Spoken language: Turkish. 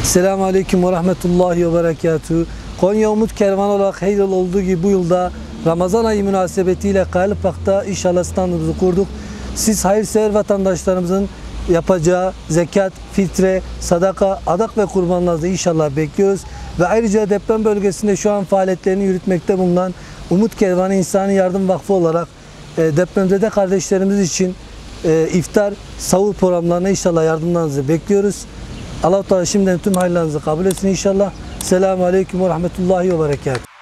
Selamun Aleyküm ve Rahmetullahi ve Berekatuhu. Konya Umut Kervanı olarak her yıl olduğu gibi bu yılda Ramazan ayı münasebetiyle Kayalıpak'ta inşallah standımızı kurduk. Siz hayırsever vatandaşlarımızın yapacağı zekat, fitre, sadaka, adak ve kurbanlarınızı inşallah bekliyoruz. Ve ayrıca deprem bölgesinde şu an faaliyetlerini yürütmekte bulunan Umut Kervanı İnsani Yardım Vakfı olarak depremzede kardeşlerimiz için iftar, sahur programlarına inşallah yardımlarınızı bekliyoruz. Allah-u Teala şimdiden tüm hayırlarınızı kabul etsin inşallah. Selamun Aleyküm ve Rahmetullahi ve Berekatuhu.